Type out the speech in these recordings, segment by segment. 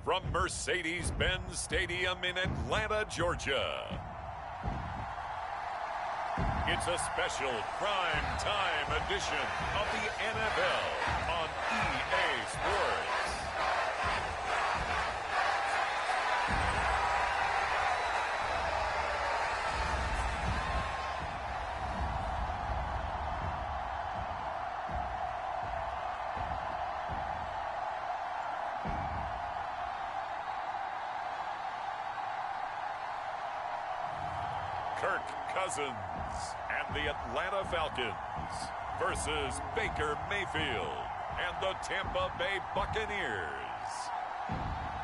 From Mercedes-Benz Stadium in Atlanta, Georgia, it's a special prime time edition of the NFL on EA Sports. Kirk Cousins and the Atlanta Falcons versus Baker Mayfield and the Tampa Bay Buccaneers.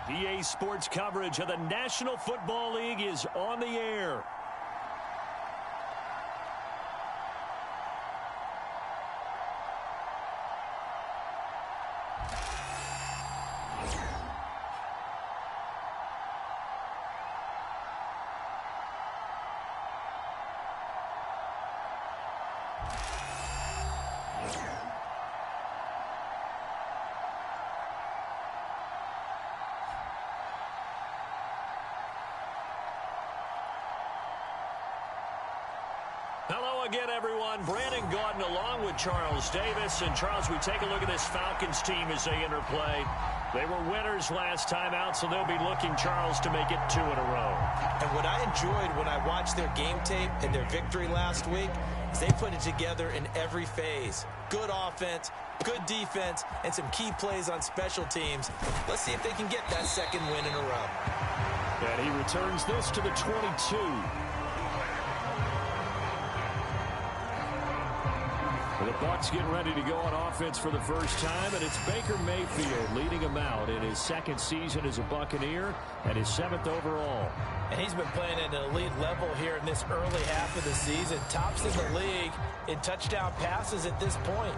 EA Sports coverage of the National Football League is on the air. Hello again, everyone. Brandon Gaudin along with Charles Davis. And, Charles, we take a look at this Falcons team as they interplay. They were winners last time out, so they'll be looking, Charles, to make it 2 in a row. And what I enjoyed when I watched their game tape and their victory last week is they put it together in every phase. Good offense, good defense, and some key plays on special teams. Let's see if they can get that second win in a row. And he returns this to the 22. The Bucs getting ready to go on offense for the first time, and it's Baker Mayfield leading them out in his second season as a Buccaneer and his 7th overall. And he's been playing at an elite level here in this early half of the season. Tops in the league in touchdown passes at this point.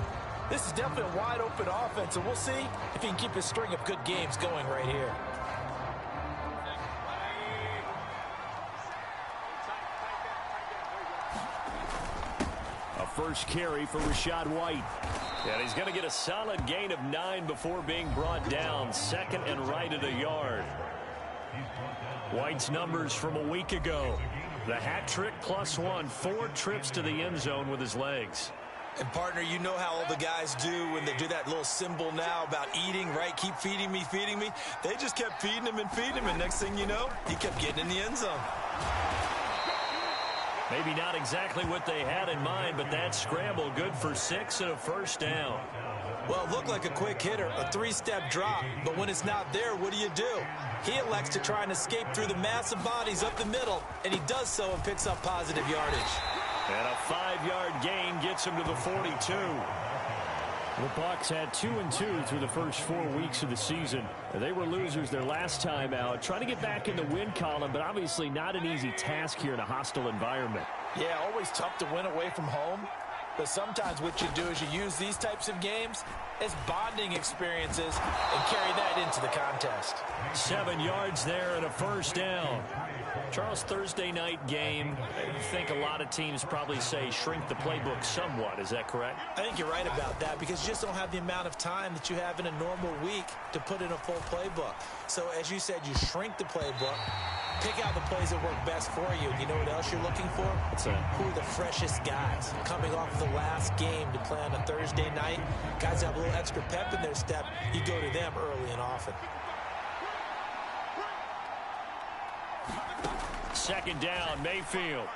This is definitely a wide-open offense, and we'll see if he can keep his string of good games going right here. First carry for Rachaad White. And he's going to get a solid gain of 9 before being brought down. Second and right at a yard. White's numbers from a week ago. The hat trick +1. 4 trips to the end zone with his legs. And, partner, you know how all the guys do when they do that little symbol now about eating, right? Keep feeding me, feeding me. They just kept feeding him and feeding him, and next thing you know, he kept getting in the end zone. Maybe not exactly what they had in mind, but that scramble good for 6 and a first down. Well, it looked like a quick hitter, a 3-step drop, but when it's not there, what do? He elects to try and escape through the massive bodies up the middle, and he does so and picks up positive yardage. And a 5-yard gain gets him to the 42. The Bucs had 2-2 through the first 4 weeks of the season. They were losers their last time out, trying to get back in the win column, but obviously not an easy task here in a hostile environment. Yeah, always tough to win away from home. But sometimes what you do is you use these types of games as bonding experiences and carry that into the contest. 7 yards there and a first down. Charles, Thursday night game, I think a lot of teams probably say shrink the playbook somewhat. Is that correct? I think you're right about that because you just don't have the amount of time that you have in a normal week to put in a full playbook. So as you said, you shrink the playbook, pick out the plays that work best for you. You know what else you're looking for? What's that? Who are the freshest guys coming off the last game to play on a Thursday night? Guys have a little extra pep in their step. You go to them early and often. Second down, Mayfield.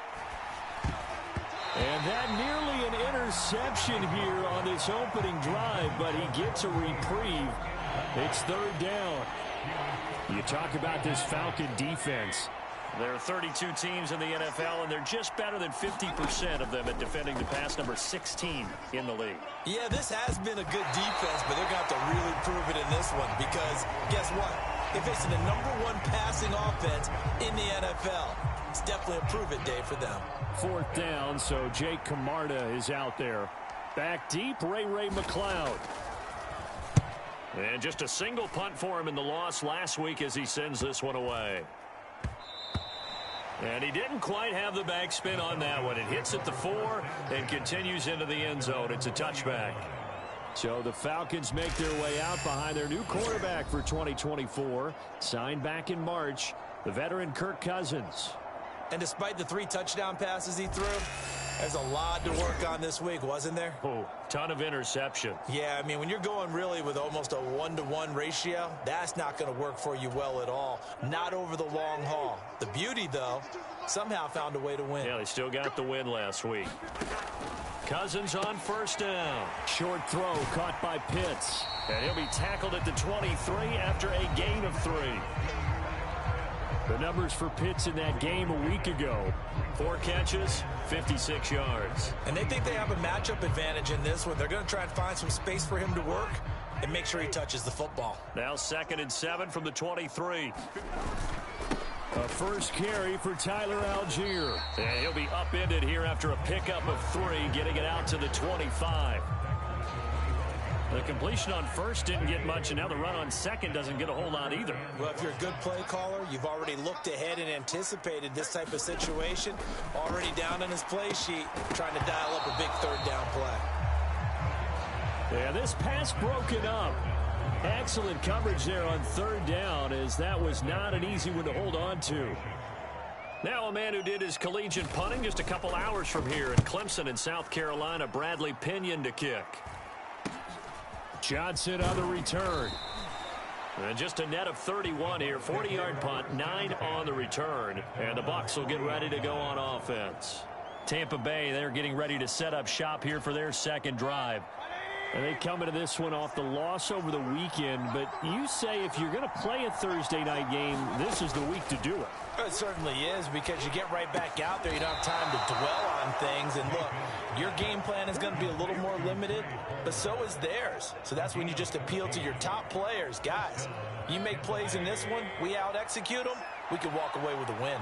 And that nearly an interception here on this opening drive, but he gets a reprieve. It's third down. You talk about this Falcon defense. There are 32 teams in the NFL, and they're just better than 50% of them at defending the pass, number 16 in the league. Yeah, this has been a good defense, but they're going to have to really prove it in this one because guess what? They're facing the #1 passing offense in the NFL. It's definitely a prove-it day for them. Fourth down, so Jake Camarda is out there. Back deep, Ray McLeod. And just a single punt for him in the loss last week as he sends this one away. And he didn't quite have the backspin on that one. It hits at the 4 and continues into the end zone. It's a touchback. So the Falcons make their way out behind their new quarterback for 2024, signed back in March, the veteran Kirk Cousins. And despite the 3 touchdown passes he threw, there's a lot to work on this week, wasn't there? Oh, ton of interception. Yeah, I mean, when you're going really with almost a 1-to-1 ratio, that's not going to work for you well at all. Not over the long haul. The beauty, though, somehow found a way to win. Yeah, they still got the win last week. Cousins on first down. Short throw caught by Pitts. And he'll be tackled at the 23 after a gain of 3. The numbers for Pitts in that game a week ago. 4 catches, 56 yards. And they think they have a matchup advantage in this one. They're going to try and find some space for him to work and make sure he touches the football. Now 2nd and 7 from the 23. A first carry for Tyler Algier. And he'll be upended here after a pickup of 3, getting it out to the 25. The completion on first didn't get much, and now the run on second doesn't get a whole lot either. Well, if you're a good play caller, you've already looked ahead and anticipated this type of situation. Already down on his play sheet, trying to dial up a big 3rd down play. Yeah, this pass broken up. Excellent coverage there on 3rd down, as that was not an easy one to hold on to. Now a man who did his collegiate punting just a couple hours from here in Clemson in South Carolina, Bradley Pinion to kick. Johnson on the return. And just a net of 31 here. 40-yard punt, 9 on the return. And the Bucs will get ready to go on offense. Tampa Bay, they're getting ready to set up shop here for their 2nd drive. And they come into this one off the loss over the weekend. But you say if you're going to play a Thursday night game, this is the week to do it. It certainly is, because you get right back out there. You don't have time to dwell on things. And look, your game plan is going to be a little more limited, but so is theirs. So that's when you just appeal to your top players. Guys, you make plays in this one, we out-execute them, we can walk away with a win.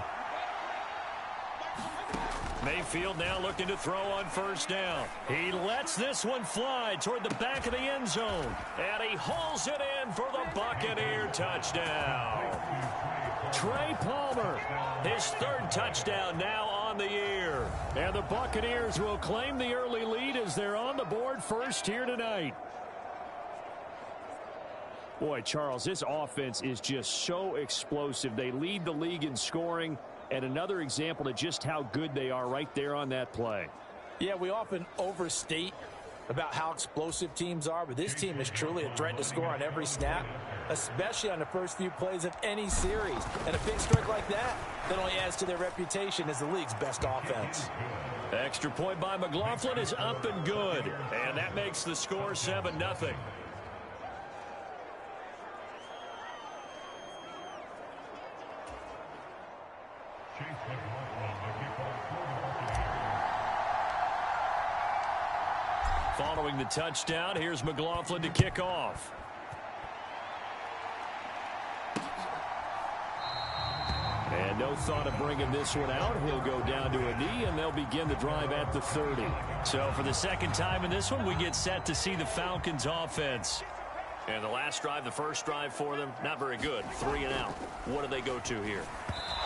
Mayfield now looking to throw on first down. He lets this one fly toward the back of the end zone. And he hauls it in for the Buccaneer touchdown. Trey Palmer, his 3rd touchdown now on the year. And the Buccaneers will claim the early lead as they're on the board first here tonight. Boy, Charles, this offense is just so explosive. They lead the league in scoring. And another example of just how good they are right there on that play. Yeah, we often overstate about how explosive teams are, but this team is truly a threat to score on every snap, especially on the first few plays of any series. And a big strike like that only adds to their reputation as the league's best offense. Extra point by McLaughlin is up and good. And that makes the score 7-0. Following the touchdown, here's McLaughlin to kick off. And no thought of bringing this one out. He'll go down to a knee, and they'll begin the drive at the 30. So for the 2nd time in this one, we get set to see the Falcons offense. And the last drive, the first drive for them, not very good. 3 and out. What do they go to here?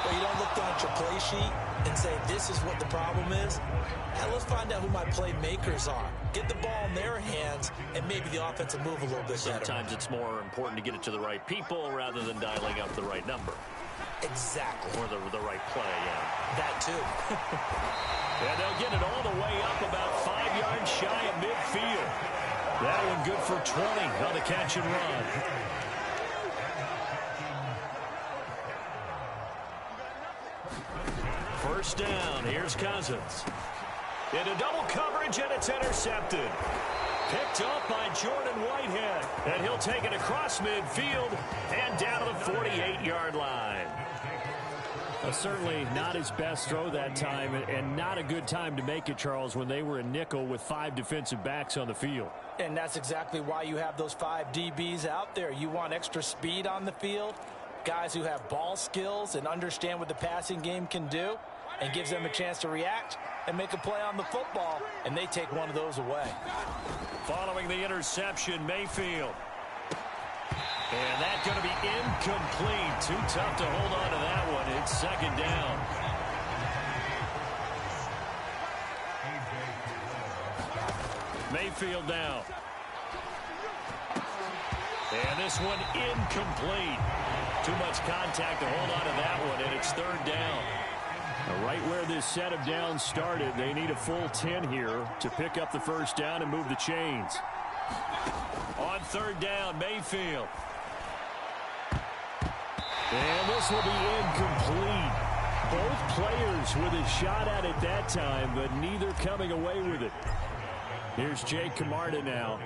Well, you don't look down at your play sheet and say, this is what the problem is. Now, let's find out who my playmakers are. Get the ball in their hands, and maybe the offense will move a little bit better. Sometimes it's more important to get it to the right people rather than dialing up the right number. Exactly. Or the right play, yeah. That, too. And they'll get it all the way up about 5 yards shy of midfield. That one good for 20 on the catch and run. First down, here's Cousins. Into double coverage, and it's intercepted. Picked up by Jordan Whitehead. And he'll take it across midfield and down to the 48-yard line. Certainly not his best throw that time, and not a good time to make it, Charles, when they were in nickel with 5 defensive backs on the field. And that's exactly why you have those 5 DBs out there. You want extra speed on the field, guys who have ball skills and understand what the passing game can do, and gives them a chance to react and make a play on the football, and they take one of those away. Following the interception, Mayfield. And that's going to be incomplete. Too tough to hold on to that one. It's 2nd down. Mayfield now. And this one incomplete. Too much contact to hold on to that one, and it's third down. Right where this set of downs started, they need a full 10 here to pick up the first down and move the chains. On third down, Mayfield. And this will be incomplete. Both players with a shot at it that time, but neither coming away with it. Here's Jake Camarda now.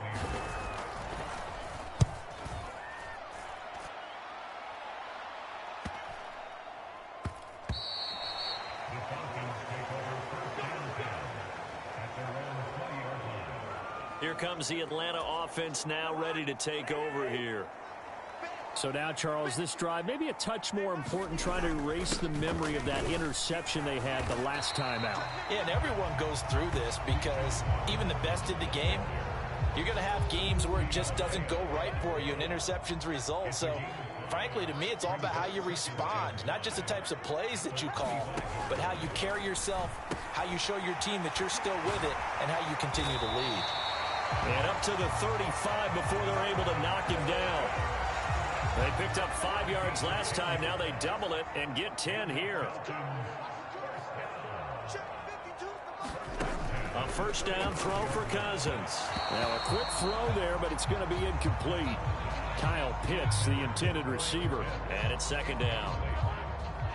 Here comes the Atlanta offense now ready to take over here. So now, Charles, this drive maybe a touch more important, trying to erase the memory of that interception they had the last time out. Yeah, and everyone goes through this because even the best in the game, you're going to have games where it just doesn't go right for you and interceptions result. So, frankly, to me, it's all about how you respond, not just the types of plays that you call, but how you carry yourself, how you show your team that you're still with it, and how you continue to lead. And up to the 35 before they're able to knock him down. They picked up 5 yards last time. Now they double it and get 10 here. A first down throw for Cousins. Now a quick throw there, but it's going to be incomplete. Kyle Pitts, the intended receiver. And it's second down.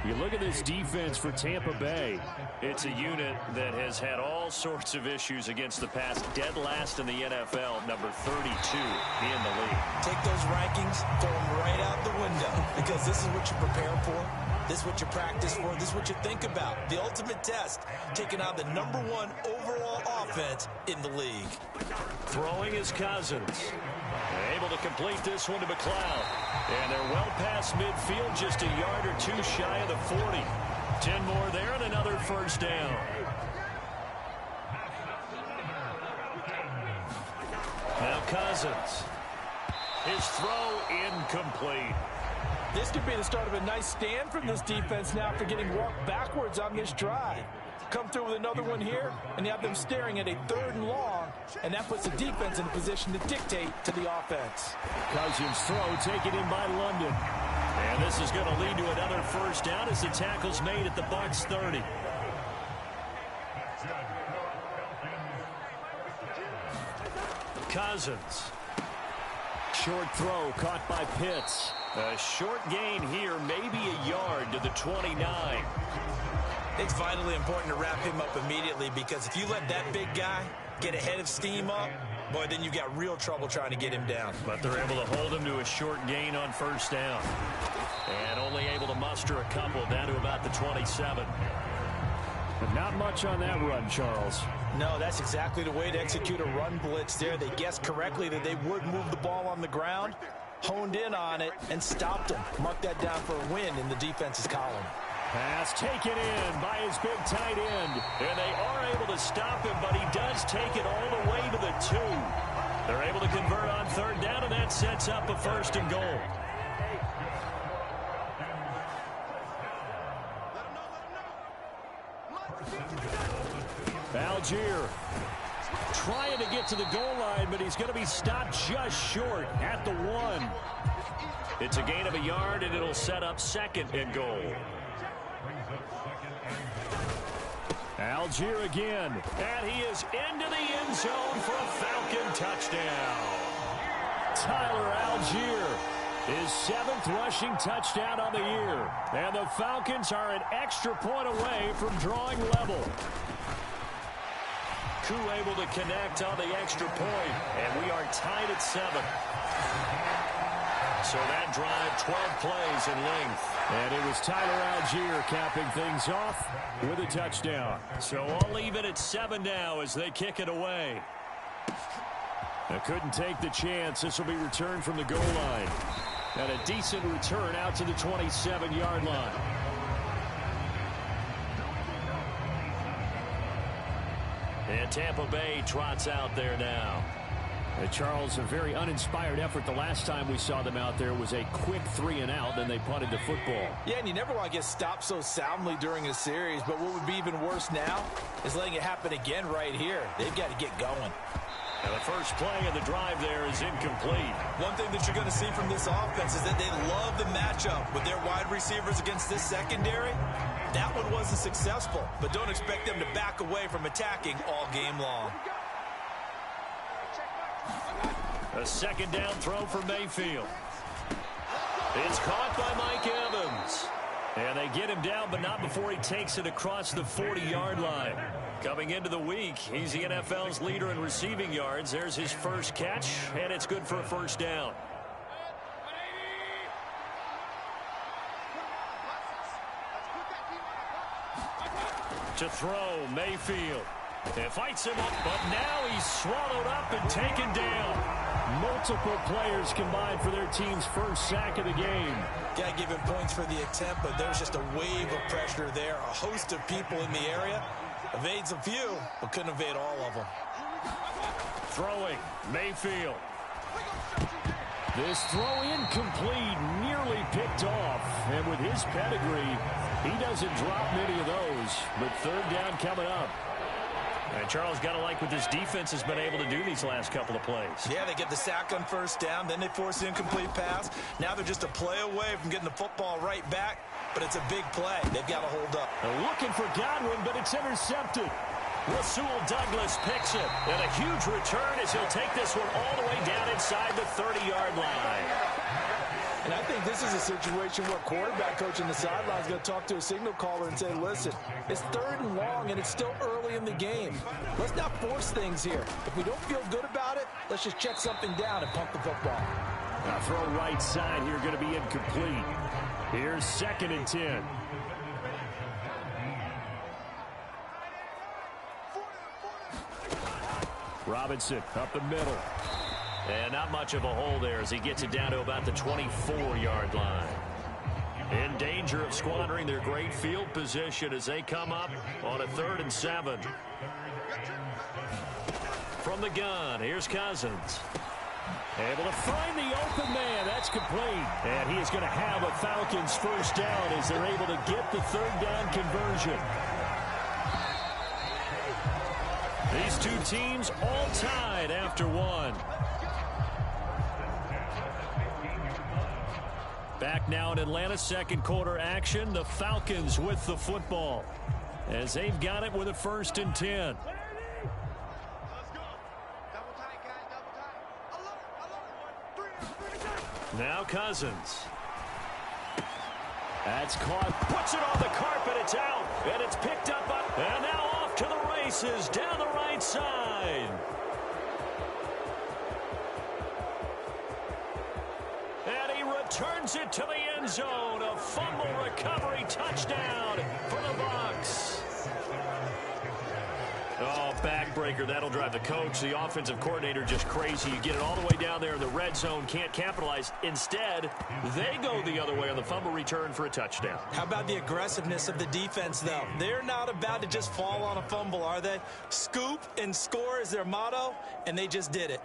You look at this defense for Tampa Bay. It's a unit that has had all sorts of issues against the pass. Dead last in the NFL, number 32 in the league. Take those rankings, throw them right out the window, because this is what you prepare for. This is what you practice for. This is what you think about. The ultimate test, taking on the number 1 overall offense in the league. Throwing is Cousins. Able to complete this one to McLeod. And they're well past midfield, just a yard or two shy of the 40. 10 more there and another first down. Now Cousins. His throw incomplete. This could be the start of a nice stand from this defense now for getting walked backwards on this drive. Come through with another one here, and you have them staring at a 3rd and long, and that puts the defense in a position to dictate to the offense. Cousins' throw taken in by London. And this is going to lead to another first down as the tackle's made at the Bucs 30. Cousins. Short throw caught by Pitts. A short gain here, maybe a yard to the 29. It's vitally important to wrap him up immediately, because if you let that big guy get ahead of steam up, boy, then you've got real trouble trying to get him down. But they're able to hold him to a short gain on first down. And only able to muster a couple down to about the 27. But not much on that run, Charles. No, that's exactly the way to execute a run blitz there. They guessed correctly that they would move the ball on the ground, honed in on it, and stopped him. Mark that down for a win in the defense's column. Pass taken in by his big tight end. And they are able to stop him, but he does take it all the way to the 2. They're able to convert on third down, and that sets up a first and goal. Algier trying to get to the goal line, but he's going to be stopped just short at the 1. It's a gain of a yard, and it'll set up second and goal. Algier again, and he is into the end zone for a Falcon touchdown. Tyler Algier, his 7th rushing touchdown on the year, and the Falcons are an extra point away from drawing level. Koo able to connect on the extra point, and we are tied at 7. So that drive, 12 plays in length. And it was Tyler Algier capping things off with a touchdown. So all even at 7 now as they kick it away. They couldn't take the chance. This will be returned from the goal line. And a decent return out to the 27-yard line. And Tampa Bay trots out there now. Charles, a very uninspired effort. The last time we saw them out there was a quick 3-and-out, then they punted the football. Yeah, and you never want to get stopped so soundly during a series, but what would be even worse now is letting it happen again right here. They've got to get going. And the first play of the drive there is incomplete. One thing that you're going to see from this offense is that they love the matchup with their wide receivers against this secondary. That one wasn't successful, but don't expect them to back away from attacking all game long. A second down throw for Mayfield. It's caught by Mike Evans. And they get him down, but not before he takes it across the 40-yard line. Coming into the week, he's the NFL's leader in receiving yards. There's his first catch, and it's good for a first down. To throw, Mayfield. It fights him up, but now he's swallowed up and taken down. Multiple players combined for their team's first sack of the game. Got to give him points for the attempt, but there's just a wave of pressure there. A host of people in the area. Evades a few, but couldn't evade all of them. Throwing, Mayfield. This throw incomplete, nearly picked off. And with his pedigree, he doesn't drop many of those. But third down coming up. And Charles, got to like what this defense has been able to do these last couple of plays. Yeah, they get the sack on first down, then they force the incomplete pass. Now they're just a play away from getting the football right back, but it's a big play. They've got to hold up. They're looking for Godwin, but it's intercepted. Rasul Douglas picks it, and a huge return as he'll take this one all the way down inside the 30-yard line. And I think this is a situation where quarterback coach on the sideline is going to talk to a signal caller and say, listen, it's third and long, and it's still early in the game. Let's not force things here. If we don't feel good about it, let's just check something down and pump the football. Now throw right side here going to be incomplete. Here's 2nd and 10. Robinson up the middle. And not much of a hole there as he gets it down to about the 24-yard line. In danger of squandering their great field position as they come up on a 3rd and 7. From the gun, here's Cousins. Able to find the open man. That's complete. And he is going to have a Falcons first down as they're able to get the third down conversion. These two teams all tied after one. Back now in Atlanta, second quarter action. The Falcons with the football as they've got it with a 1st and 10. Now Cousins. That's caught. Puts it on the carpet. It's out. And it's picked up. And now off to the races down the right side. And he returns it to the end zone. A fumble recovery touchdown for the Bucs. Oh, backbreaker. That'll drive the coach, the offensive coordinator, just crazy. You get it all the way down there in the red zone, can't capitalize. Instead, they go the other way on the fumble return for a touchdown. How about the aggressiveness of the defense, though? They're not about to just fall on a fumble, are they? Scoop and score is their motto, and they just did it.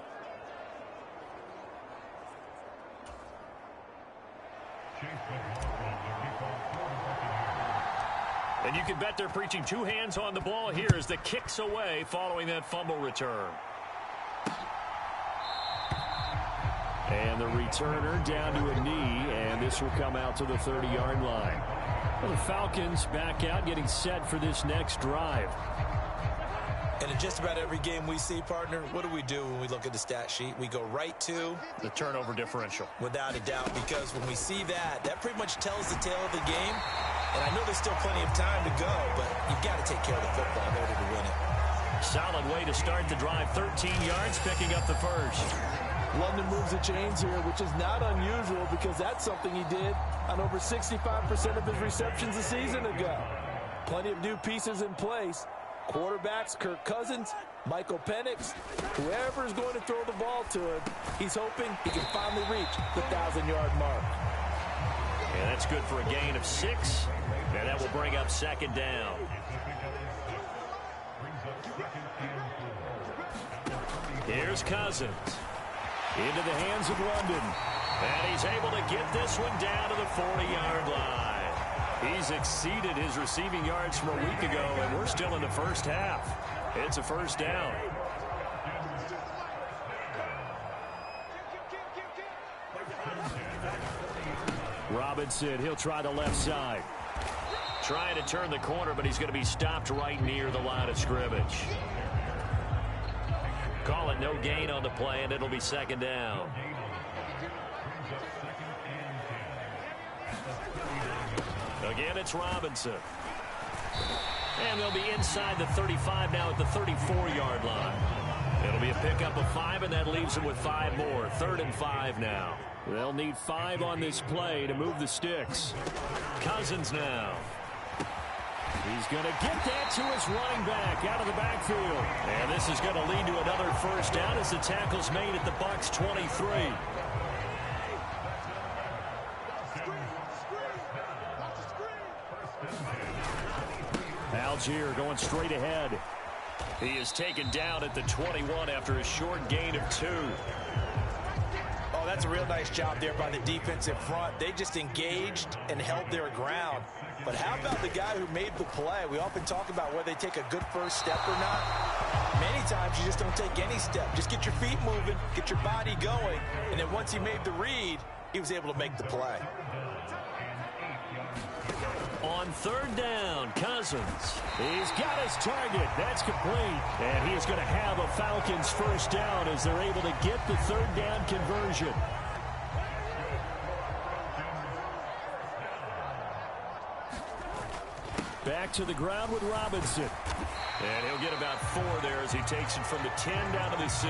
And you can bet they're preaching 2 hands on the ball here as the kicks away following that fumble return. And the returner down to a knee, and this will come out to the 30-yard line. Well, the Falcons back out, getting set for this next drive. And in just about every game we see, partner, what do we do when we look at the stat sheet? We go right to the turnover differential. Without a doubt, because when we see that, that pretty much tells the tale of the game. And I know there's still plenty of time to go, but you've got to take care of the football in order to win it. Solid way to start the drive. 13 yards, picking up the first. London moves the chains here, which is not unusual because that's something he did on over 65% of his receptions a season ago. Plenty of new pieces in place. Quarterbacks, Kirk Cousins, Michael Penix, whoever is going to throw the ball to him, he's hoping he can finally reach the 1,000-yard mark. And that's good for a gain of 6, and that will bring up 2nd down. Here's Cousins. Into the hands of London. And he's able to get this one down to the 40-yard line. He's exceeded his receiving yards from a week ago, and we're still in the first half. It's a first down. Robinson, he'll try the left side. Trying to turn the corner, but he's going to be stopped right near the line of scrimmage. Call it no gain on the play, and it'll be second down. Again, it's Robinson. And they'll be inside the 35 now at the 34-yard line. It'll be a pickup of 5, and that leaves them with 5 more. 3rd and 5 now. They'll need 5 on this play to move the sticks. Cousins now. He's going to get that to his running back out of the backfield. And this is going to lead to another first down as the tackle's made at the Bucs 23. Algier going straight ahead. He is taken down at the 21 after a short gain of 2. Oh, that's a real nice job there by the defensive front. They just engaged and held their ground. But how about the guy who made the play? We often talk about whether they take a good first step or not. Many times you just don't take any step. Just get your feet moving, get your body going, and then once he made the read, he was able to make the play. On 3rd down, Cousins. He's got his target. That's complete. And he's going to have a Falcons first down as they're able to get the 3rd down conversion. Back to the ground with Robinson. And he'll get about 4 there as he takes it from the 10 down to the 6.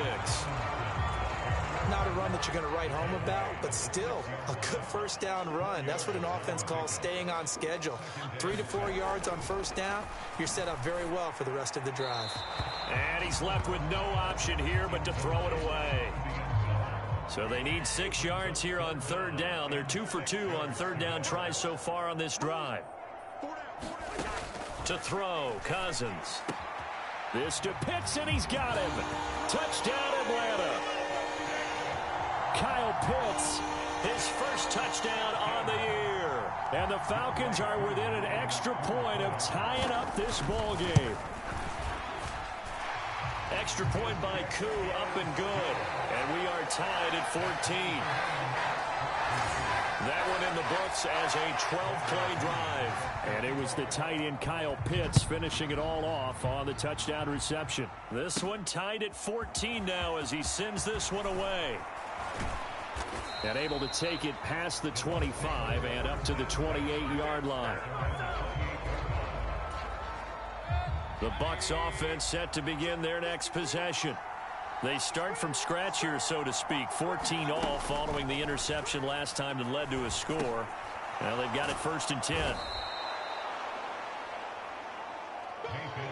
Not a run that you're going to write home about, but still a good first down run. That's what an offense calls staying on schedule. 3 to 4 yards on first down, you're set up very well for the rest of the drive. And he's left with no option here but to throw it away. So they need 6 yards here on 3rd down. They're 2 for 2 on 3rd down tries so far on this drive. To throw, Cousins. This to Pitts, and he's got him. Touchdown, Atlanta. Kyle Pitts, his first touchdown on the year. And the Falcons are within an extra point of tying up this ball game. Extra point by Koo, up and good. And we are tied at 14. That one in the books as a 12-play drive. And it was the tight end Kyle Pitts finishing it all off on the touchdown reception. This one tied at 14 now as he sends this one away. And able to take it past the 25 and up to the 28-yard line. The Bucs offense set to begin their next possession. They start from scratch here, so to speak. 14 all following the interception last time that led to a score. Well, they've got it 1st and 10.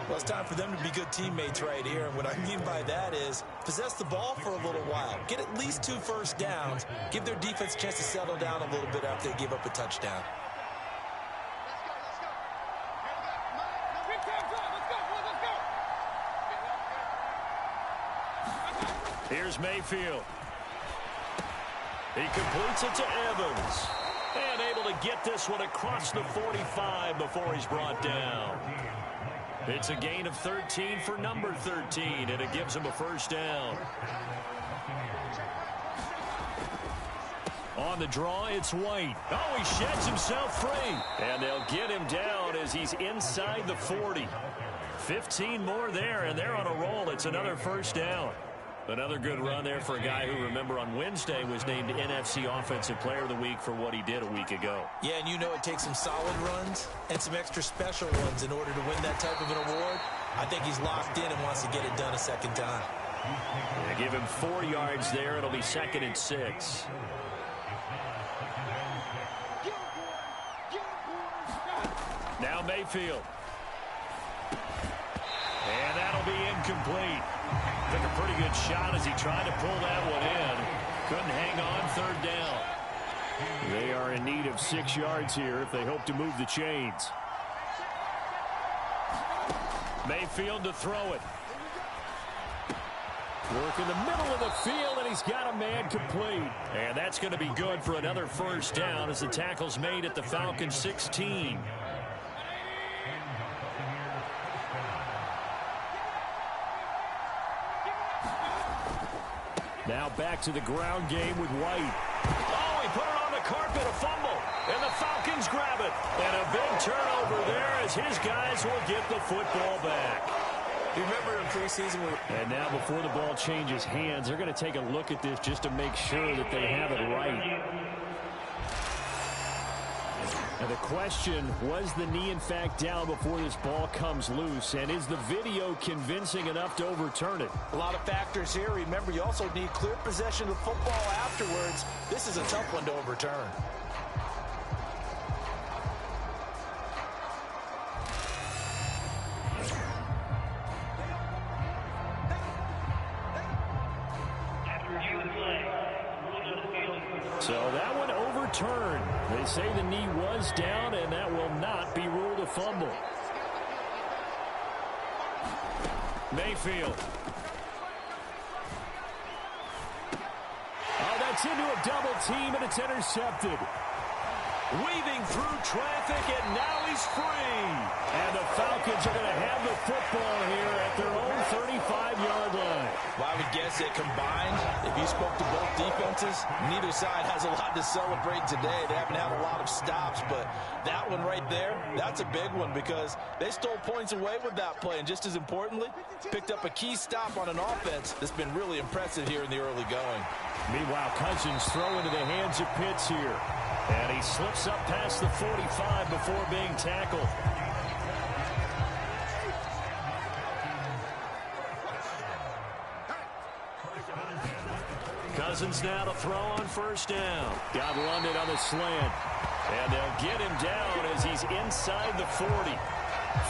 Well, it's time for them to be good teammates right here. And what I mean by that is possess the ball for a little while. Get at least 2 first downs. Give their defense a chance to settle down a little bit after they give up a touchdown. Here's Mayfield. He completes it to Evans. And able to get this one across the 45 before he's brought down. It's a gain of 13 for number 13, and it gives him a first down. On the draw, it's White. Oh, he sheds himself free. And they'll get him down as he's inside the 40. 15 more there, and they're on a roll. It's another first down. Another good run there for a guy who, remember, on Wednesday was named NFC Offensive Player of the Week for what he did a week ago. Yeah, and you know it takes some solid runs and some extra special ones in order to win that type of an award. I think he's locked in and wants to get it done a second time. They give him 4 yards there. It'll be 2nd and 6. Now Mayfield. And that'll be incomplete. Took a pretty good shot as he tried to pull that one in. Couldn't hang on 3rd down. They are in need of 6 yards here if they hope to move the chains. Mayfield to throw it. Work in the middle of the field, and he's got a man complete. And that's going to be good for another first down as the tackle's made at the Falcons 16. Now back to the ground game with White. Oh, he put it on the carpet, a fumble. Falcons grab it. And a big turnover there as his guys will get the football back. You remember in preseason? And now before the ball changes hands, they're going to take a look at this just to make sure that they have it right. And the question, was the knee in fact down before this ball comes loose? And is the video convincing enough to overturn it? A lot of factors here. Remember, you also need clear possession of the football afterwards. This is a tough one to overturn. So that one overturned. They say the knee was down, and that will not be ruled a fumble. Mayfield. Oh, that's into a double team, and it's intercepted. Weaving through traffic, and now he's free. And the Falcons are going to have the football here at their own 35-yard line. Well, I would guess that combined, if you spoke to both defenses, neither side has a lot to celebrate today. They haven't had a lot of stops, but that one right there, that's a big one because they stole points away with that play. And just as importantly, picked up a key stop on an offense that's been really impressive here in the early going. Meanwhile, Cousins throw into the hands of Pitts here. And he slips up past the 45 before being tackled. Cousins now to throw on first down. Got London on the slant. And they'll get him down as he's inside the 40.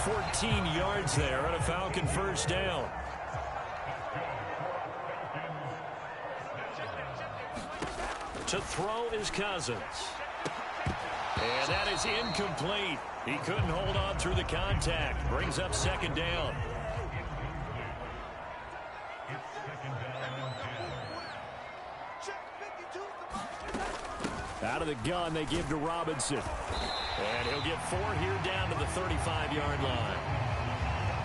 14 yards there on a Falcon first down. To throw is Cousins. And that is incomplete. He couldn't hold on through the contact. Brings up second down. Out of the gun, they give to Robinson. And he'll get 4 here down to the 35-yard line.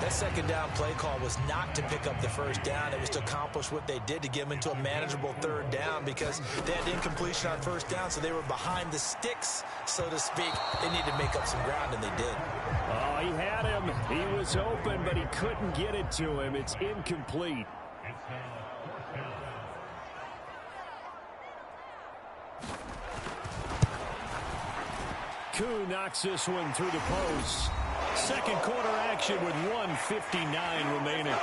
That second down play call was not to pick up the first down. It was to accomplish what they did to get them into a manageable third down because they had incompletion on first down, so they were behind the sticks, so to speak. They needed to make up some ground, and they did. Oh, he had him. He was open, but he couldn't get it to him. It's incomplete. Koo knocks this one through the post. Second quarter action with 1:59 remaining.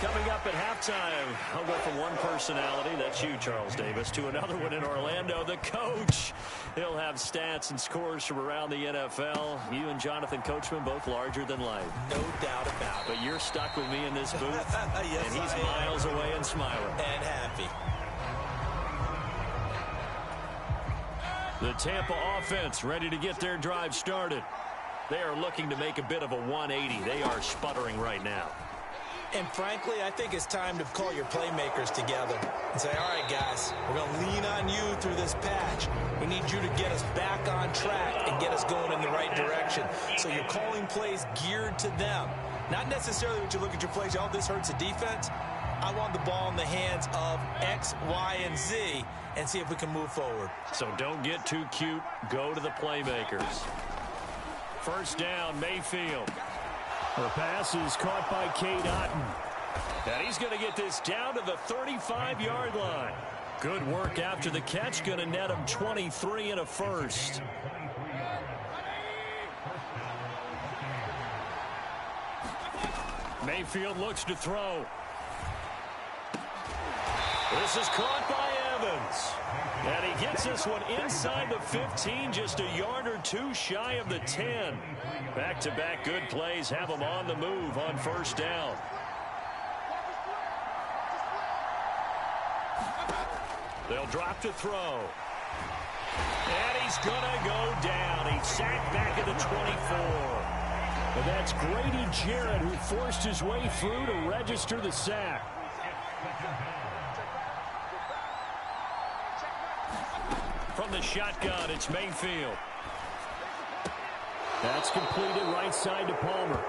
Coming up at halftime, I'll go from one personality, that's you, Charles Davis, to another one in Orlando, the coach. He'll have stats and scores from around the NFL. You and Jonathan Coachman both larger than life. No doubt about it. But you're stuck with me in this booth, yes, and he's miles away and smiling. And happy. The Tampa offense ready to get their drive started. They are looking to make a bit of a 180. They are sputtering right now. And frankly, I think it's time to call your playmakers together and say, all right, guys, we're going to lean on you through this patch. We need you to get us back on track and get us going in the right direction. So you're calling plays geared to them. Not necessarily when you look at your plays, oh, this hurts the defense. I want the ball in the hands of X, Y, and Z and see if we can move forward. So don't get too cute. Go to the playmakers. First down, Mayfield. The pass is caught by Cade Otton. And he's going to get this down to the 35-yard line. Good work after the catch. Going to net him 23 and a first. Mayfield looks to throw. This is caught by Evans. And he gets this one inside the 15, just a yard or two shy of the 10. Back-to-back good plays have him on the move on first down. They'll drop to throw. And he's going to go down. He's sacked back at the 24. And that's Grady Jarrett who forced his way through to register the sack. From the shotgun, it's Mayfield. That's completed right side to Palmer.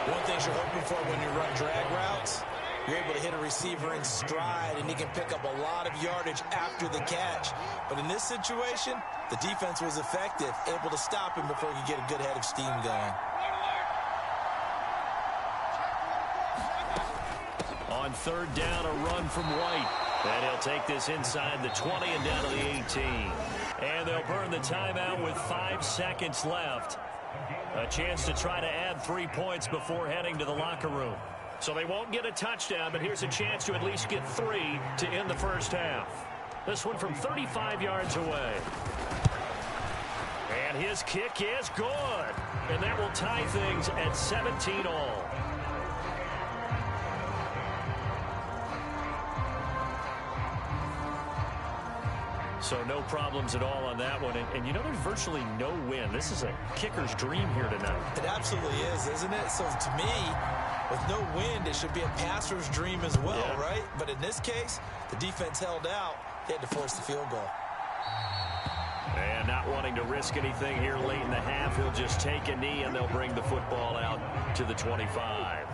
One thing you're hoping for when you run drag routes You're able to hit a receiver in stride, and he can pick up a lot of yardage after the catch. But in this situation, the defense was effective, able to stop him before he could get a good head of steam going. On third down, a run from White. And he'll take this inside the 20 and down to the 18. And they'll burn the timeout with 5 seconds left. A chance to try to add 3 points before heading to the locker room. So they won't get a touchdown, but here's a chance to at least get 3 to end the first half. This one from 35 yards away. And his kick is good. And that will tie things at 17 all. So no problems at all on that one. And you know, there's virtually no win. This is a kicker's dream here tonight. It absolutely is, isn't it? So to me, with no wind, it should be a passer's dream as well, yeah. Right? But in this case, the defense held out. They had to force the field goal. And not wanting to risk anything here late in the half, he'll just take a knee, and they'll bring the football out to the 25.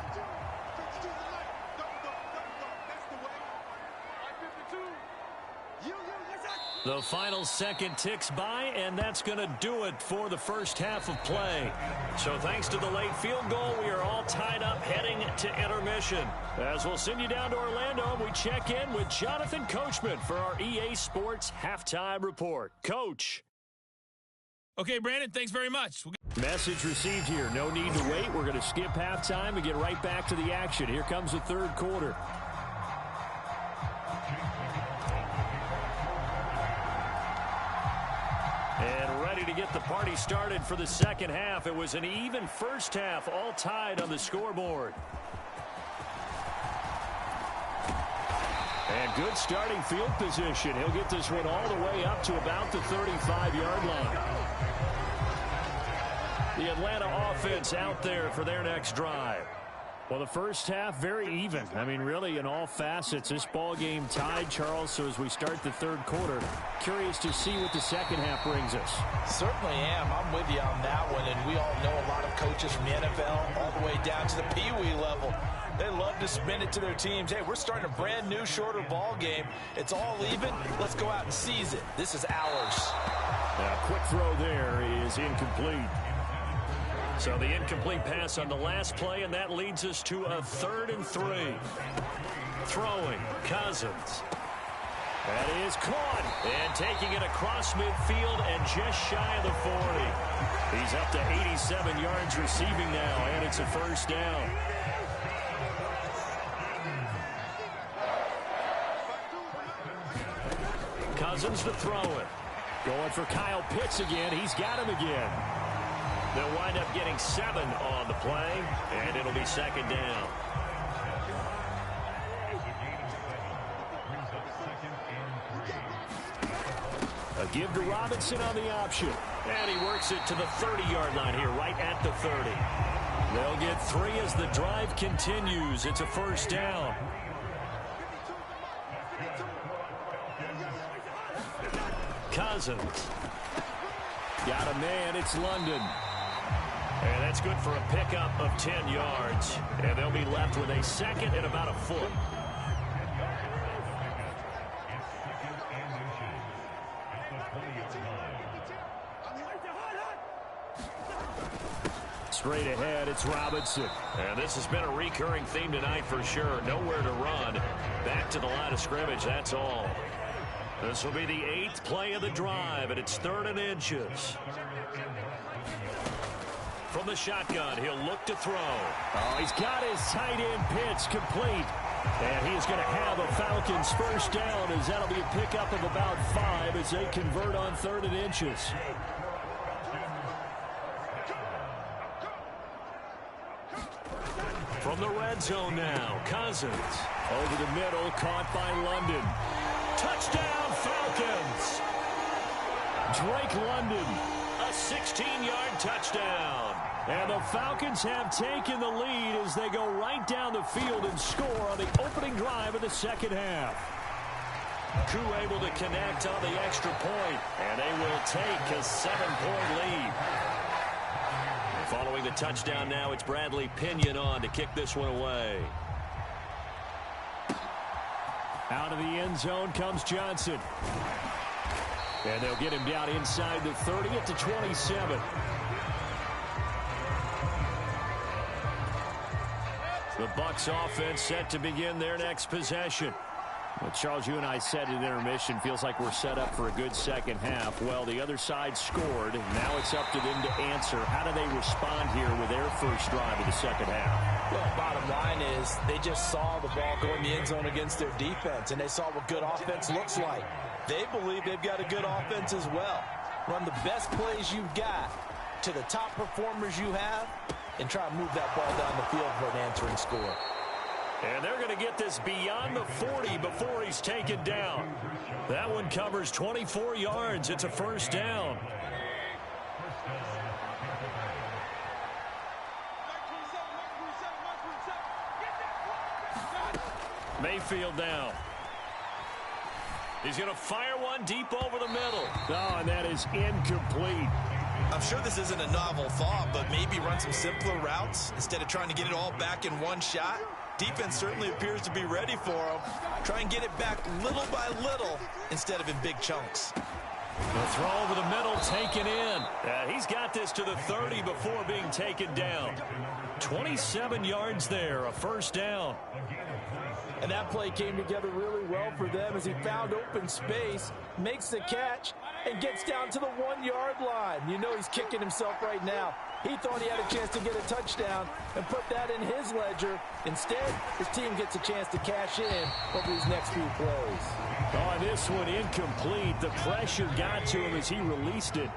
The final second ticks by, and that's going to do it for the first half of play. So thanks to the late field goal, we are all tied up heading to intermission. As we'll send you down to Orlando, we check in with Jonathan Coachman for our EA Sports Halftime Report. Coach. Okay, Brandon, thanks very much. Message received here. No need to wait. We're going to skip halftime and get right back to the action. Here comes the third quarter. And ready to get the party started for the second half. It was an even first half, all tied on the scoreboard. And good starting field position. He'll get this one all the way up to about the 35-yard line. The Atlanta offense out there for their next drive. Well, the first half, very even. I mean, really, in all facets, this ball game tied, Charles. So as we start the third quarter, curious to see what the second half brings us. Certainly am. I'm with you on that one. And we all know a lot of coaches from the NFL all the way down to the Pee-wee level. They love to spin it to their teams. Hey, we're starting a brand new, shorter ball game. It's all even. Let's go out and seize it. This is ours. Now, quick throw there is incomplete. So the incomplete pass on the last play, and that leads us to a 3rd and 3. Throwing, Cousins. That is caught. And taking it across midfield and just shy of the 40. He's up to 87 yards receiving now, and it's a first down. Cousins to throw it. Going for Kyle Pitts again. He's got him again. They'll wind up getting 7 on the play, and it'll be second down. A give to Robinson on the option. And he works it to the 30-yard line here, right at the 30. They'll get 3 as the drive continues. It's a first down. Cousins. Got a man. It's London. And that's good for a pickup of 10 yards. And they'll be left with a second and about a foot. Straight ahead, it's Robinson. And this has been a recurring theme tonight for sure. Nowhere to run. Back to the line of scrimmage, that's all. This will be the 8th play of the drive, and it's 3rd and inches. From the shotgun, he'll look to throw. Oh, he's got his tight end pitch complete. And he is going to have a Falcons first down, as that'll be a pickup of about 5 as they convert on 3rd and inches. From the red zone now, Cousins. Over the middle, caught by London. Touchdown, Falcons! Drake London, a 16-yard touchdown. And the Falcons have taken the lead as they go right down the field and score on the opening drive of the second half. Koo able to connect on the extra point, and they will take a 7-point lead. Following the touchdown now, it's Bradley Pinion on to kick this one away. Out of the end zone comes Johnson. And they'll get him down inside the 30 at the 27. The Bucs offense set to begin their next possession. Well, Charles, you and I said at intermission, feels like we're set up for a good second half. Well, the other side scored. Now it's up to them to answer. How do they respond here with their first drive of the second half? Well, bottom line is they just saw the ball go in the end zone against their defense, and they saw what good offense looks like. They believe they've got a good offense as well. Run the best plays you've got to the top performers you have and try to move that ball down the field for an answering score. And they're going to get this beyond the 40 before he's taken down. That one covers 24 yards. It's a first down. Mayfield down. He's going to fire one deep over the middle. Oh, and that is incomplete. I'm sure this isn't a novel thought, but maybe run some simpler routes instead of trying to get it all back in one shot. Defense certainly appears to be ready for him. Try and get it back little by little instead of in big chunks. The throw over the middle taken in. He's got this to the 30 before being taken down. 27 yards there, a first down. And that play came together really well for them as he found open space, makes the catch, and gets down to the 1-yard line. You know he's kicking himself right now. He thought he had a chance to get a touchdown and put that in his ledger. Instead, his team gets a chance to cash in over these next few plays. Oh, this one incomplete. The pressure got to him as he released it,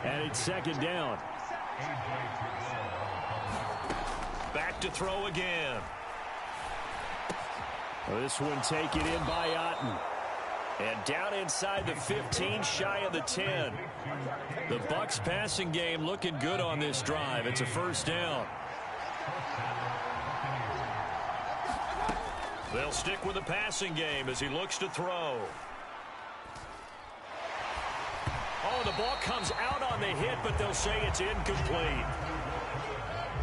and it's second down. Back to throw again. This one taken in by Otten. And down inside the 15, shy of the 10. The Bucs passing game looking good on this drive. It's a first down. They'll stick with the passing game as he looks to throw. Oh, the ball comes out on the hit, but they'll say it's incomplete.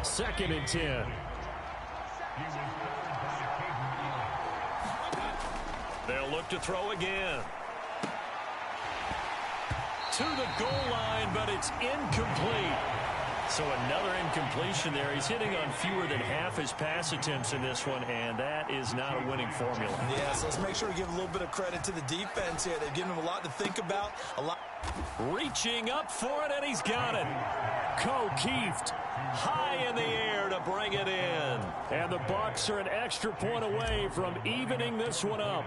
Second and 10. They'll look to throw again. To the goal line, but it's incomplete. So another incompletion there. He's hitting on fewer than half his pass attempts in this one, and that is not a winning formula. Yeah, so let's make sure we give a little bit of credit to the defense here. They've given him a lot to think about. Reaching up for it, and he's got it. O'Keefe high in the air to bring it in. And the Bucs are an extra point away from evening this one up.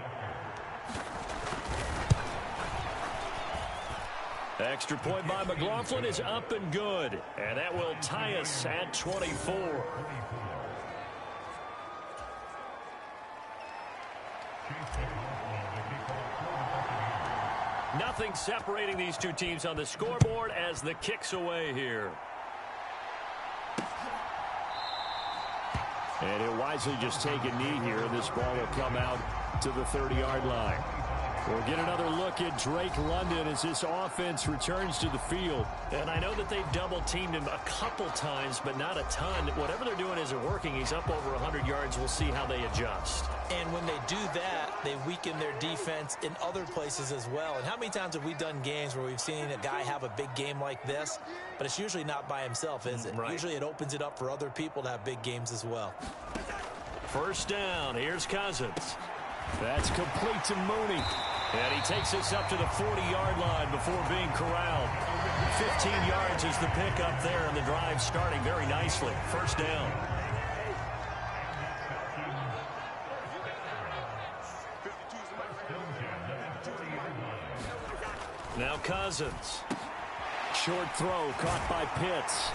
Extra point by McLaughlin is up and good. And that will tie us at 24. Nothing separating these two teams on the scoreboard as the kick's away here. And he'll wisely just take a knee here, and this ball will come out to the 30-yard line. We'll get another look at Drake London as this offense returns to the field. And I know that they've double-teamed him a couple times, but not a ton. Whatever they're doing isn't working. He's up over 100 yards. We'll see how they adjust. And when they do that, they weaken their defense in other places as well. And how many times have we done games where we've seen a guy have a big game like this, but it's usually not by himself, is it? Right. Usually it opens it up for other people to have big games as well. First down. Here's Cousins. That's complete to Mooney. And he takes us up to the 40-yard line before being corralled. 15 yards is the pickup there, and the drive starting very nicely. First down. Now Cousins. Short throw caught by Pitts.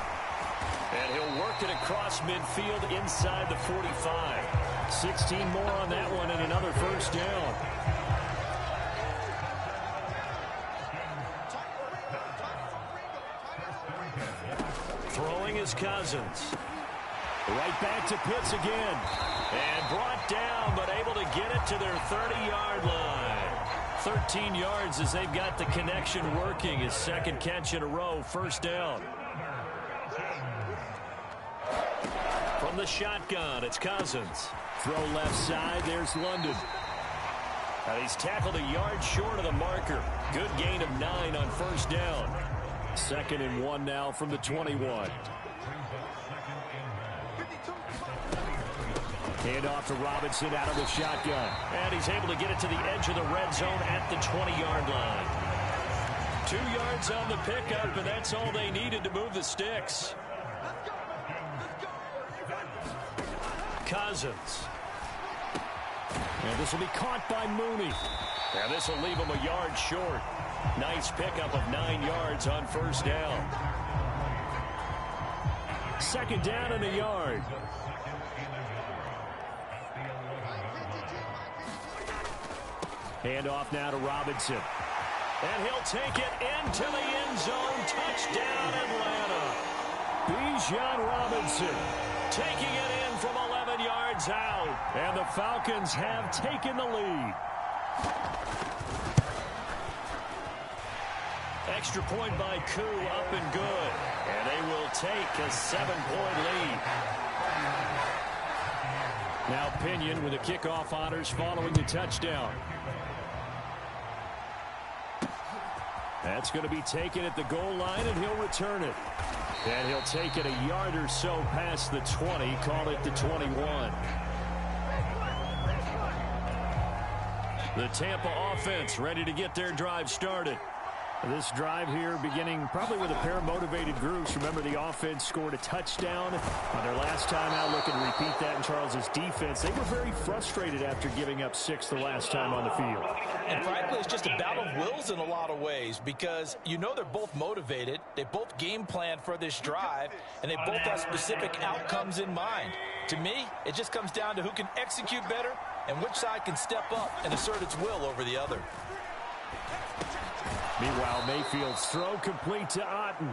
And he'll work it across midfield inside the 45. 16 more on that one and another first down. Throwing is Cousins. Right back to Pitts again. And brought down, but able to get it to their 30-yard line. 13 yards as they've got the connection working. His second catch in a row, first down. From the shotgun, it's Cousins. Throw left side, there's London. And he's tackled a yard short of the marker. Good gain of 9 on first down. 2nd and 1 now from the 21. Hand off to Robinson out of the shotgun. And he's able to get it to the edge of the red zone at the 20-yard line. 2 yards on the pickup, and that's all they needed to move the sticks. Cousins. And this will be caught by Mooney. And this will leave him a yard short. Nice pickup of 9 yards on first down. 2nd down and a yard. Hand off now to Robinson. And he'll take it into the end zone. Touchdown, Atlanta. Bijan Robinson taking it in from 11 yards out. And the Falcons have taken the lead. Extra point by Koo, up and good. And they will take a 7-point lead. Now Pinion with the kickoff honors following the touchdown. That's going to be taken at the goal line, and he'll return it. And he'll take it a yard or so past the 20, call it the 21. The Tampa offense ready to get their drive started. This drive here beginning probably with a pair of motivated groups. Remember, the offense scored a touchdown on their last time out. Looking to repeat that in Charles's defense. They were very frustrated after giving up 6 the last time on the field. And frankly, it's just a battle of wills in a lot of ways because you know they're both motivated. They both game plan for this drive, and they both have specific outcomes in mind. To me, it just comes down to who can execute better and which side can step up and assert its will over the other. Meanwhile, Mayfield's throw complete to Otten.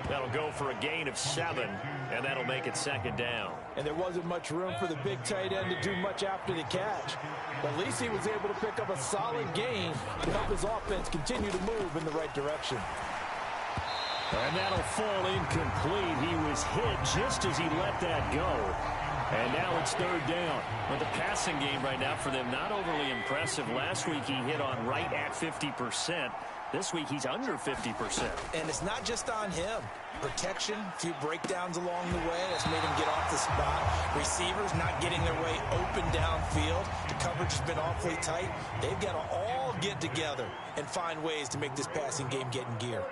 That'll go for a gain of 7, and that'll make it 2nd down. And there wasn't much room for the big tight end to do much after the catch. But at least he was able to pick up a solid gain to help his offense continue to move in the right direction. And that'll fall incomplete. He was hit just as he let that go. And now it's 3rd down. But the passing game right now for them, not overly impressive. Last week he hit on right at 50%. This week he's under 50%. And it's not just on him. Protection, a few breakdowns along the way. That's made him get off the spot. Receivers not getting their way open downfield. The coverage has been awfully tight. They've got to all get together and find ways to make this passing game get in gear.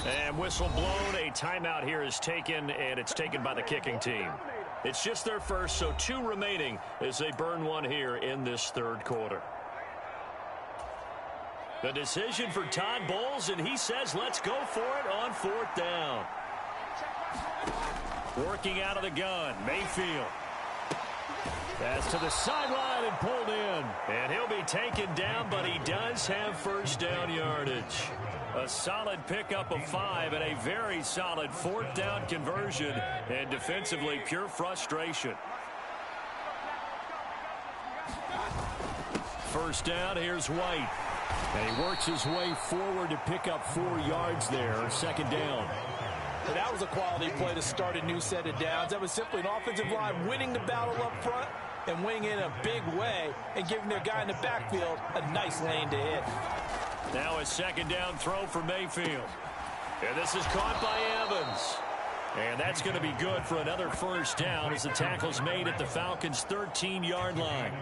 And whistle blown. A timeout here is taken, and it's taken by the kicking team. It's just their first, so 2 remaining as they burn one here in this 3rd quarter. The decision for Todd Bowles, and he says let's go for it on 4th down. Working out of the gun, Mayfield. Pass to the sideline and pulled in. And he'll be taken down, but he does have first down yardage. A solid pickup of 5 and a very solid 4th down conversion. And defensively, pure frustration. First down, here's White. And he works his way forward to pick up 4 yards there. 2nd down. And that was a quality play to start a new set of downs. That was simply an offensive line winning the battle up front and winning in a big way and giving their guy in the backfield a nice lane to hit. Now a 2nd down throw for Mayfield. And this is caught by Evans. And that's going to be good for another first down as the tackle's made at the Falcons' 13-yard line.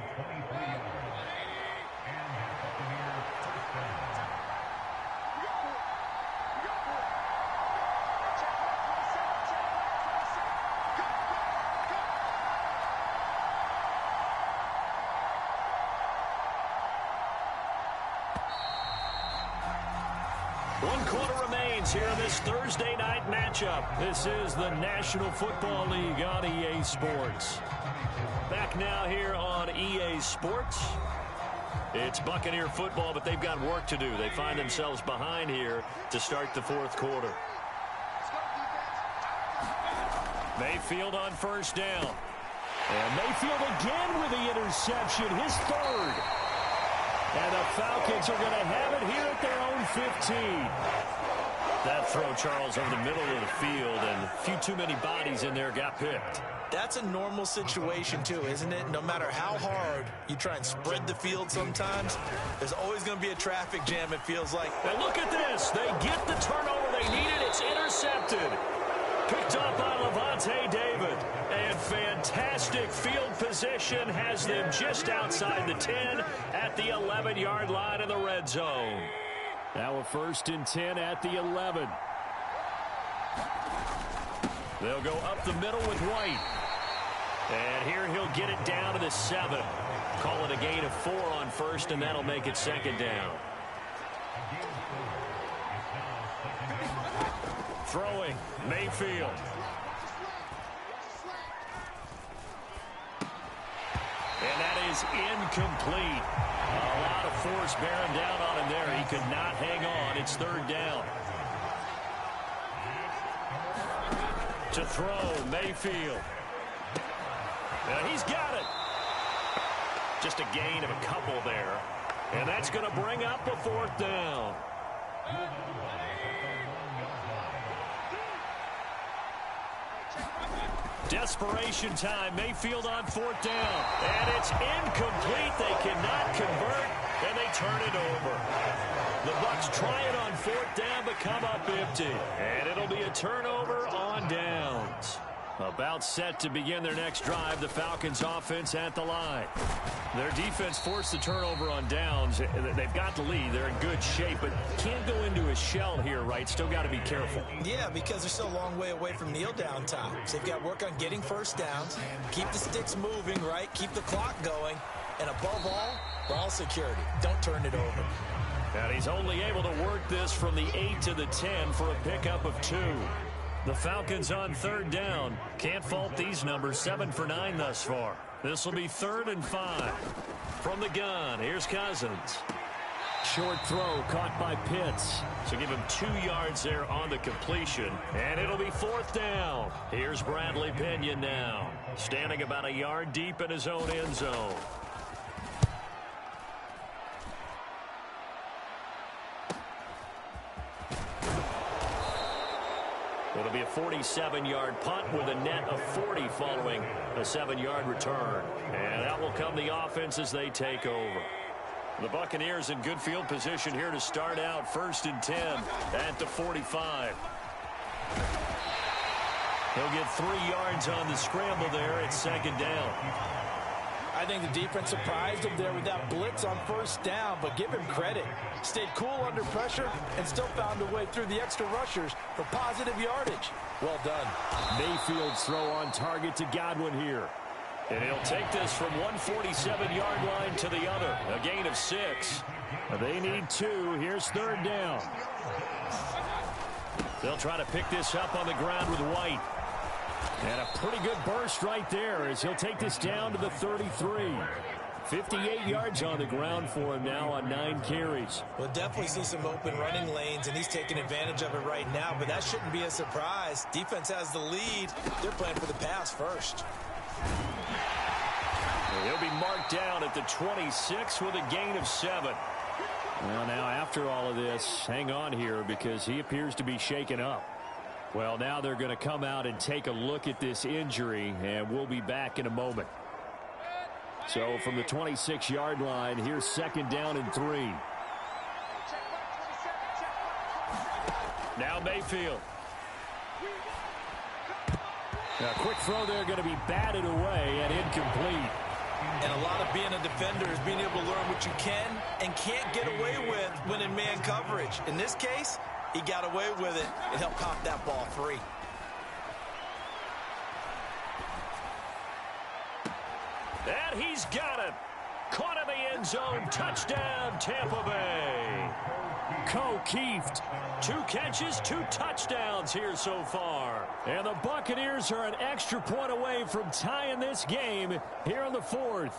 Here in this Thursday night matchup. This is the National Football League on EA Sports. Back now here on EA Sports. It's Buccaneer football, but they've got work to do. They find themselves behind here to start the 4th quarter. Mayfield on first down. And Mayfield again with the interception, his 3rd. And the Falcons are going to have it here at their own 15. That throw, Charles, over the middle of the field, and a few too many bodies in there got picked. That's a normal situation, too, isn't it? No matter how hard you try and spread the field sometimes, there's always going to be a traffic jam, it feels like. And look at this. They get the turnover they needed. It's intercepted. Picked up by Levante David. And fantastic field position has them just outside the 10 at the 11-yard line in the red zone. Now a 1st and 10 at the 11. They'll go up the middle with White. And here he'll get it down to the 7. Call it a gain of 4 on 1st, and that'll make it 2nd down. Throwing, Mayfield. And that is incomplete. A lot of force bearing down on him there. He could not hang on. It's 3rd down. To throw, Mayfield. He's got it. Just a gain of a couple there. And that's going to bring up a 4th down. Desperation time. Mayfield on 4th down. And it's incomplete. They cannot convert, and they turn it over. The Bucs try it on 4th down, but come up empty. And it'll be a turnover on downs. About set to begin their next drive, the Falcons offense at the line. Their defense forced the turnover on downs. They've got the lead. They're in good shape, but can't go into a shell here, right? Still got to be careful. Yeah, because they're still a long way away from kneel down time. So they've got to work on getting 1st downs, keep the sticks moving, right? Keep the clock going. And above all, ball security. Don't turn it over. And he's only able to work this from the 8 to the 10 for a pickup of 2. The Falcons on 3rd down. Can't fault these numbers. 7 for 9 thus far. This will be 3rd and 5. From the gun, here's Cousins. Short throw caught by Pitts. So give him 2 yards there on the completion. And it'll be 4th down. Here's Bradley Pinion now. Standing about a yard deep in his own end zone. It'll be a 47-yard punt with a net of 40 following a 7-yard return. And out will come the offense as they take over. The Buccaneers in good field position here to start out. 1st and 10 at the 45. He'll get 3 yards on the scramble there. It's 2nd down. I think the defense surprised him there with that blitz on 1st down, but give him credit. Stayed cool under pressure and still found a way through the extra rushers for positive yardage. Well done. Mayfield's throw on target to Godwin here. And he'll take this from 147-yard line to the other. A gain of 6. They need 2. Here's 3rd down. They'll try to pick this up on the ground with White. And a pretty good burst right there as he'll take this down to the 33. 58 yards on the ground for him now on 9 carries. We'll definitely see some open running lanes, and he's taking advantage of it right now, but that shouldn't be a surprise. Defense has the lead. They're playing for the pass first. He'll be marked down at the 26 with a gain of 7. Well, now after all of this, hang on here because he appears to be shaken up. Well, now they're going to come out and take a look at this injury, and we'll be back in a moment. So from the 26-yard line, here's 2nd down and 3. Now Mayfield. A quick throw there going to be batted away and incomplete. And a lot of being a defender is being able to learn what you can and can't get away with when in man coverage. In this case, he got away with it and helped pop that ball free. And he's got it. Caught in the end zone. Touchdown, Tampa Bay. Keeft. 2 catches, 2 touchdowns here so far. And the Buccaneers are an extra point away from tying this game here in the 4th.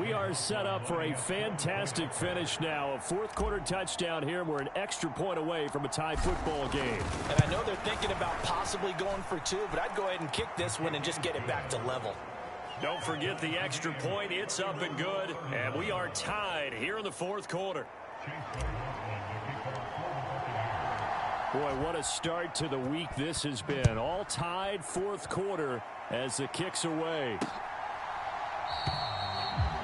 We are set up for a fantastic finish now. A 4th quarter touchdown here. We're an extra point away from a tie football game. And I know they're thinking about possibly going for 2, but I'd go ahead and kick this one and just get it back to level. Don't forget the extra point. It's up and good. And we are tied here in the 4th quarter. Boy, what a start to the week this has been. All tied fourth quarter as the kick's away.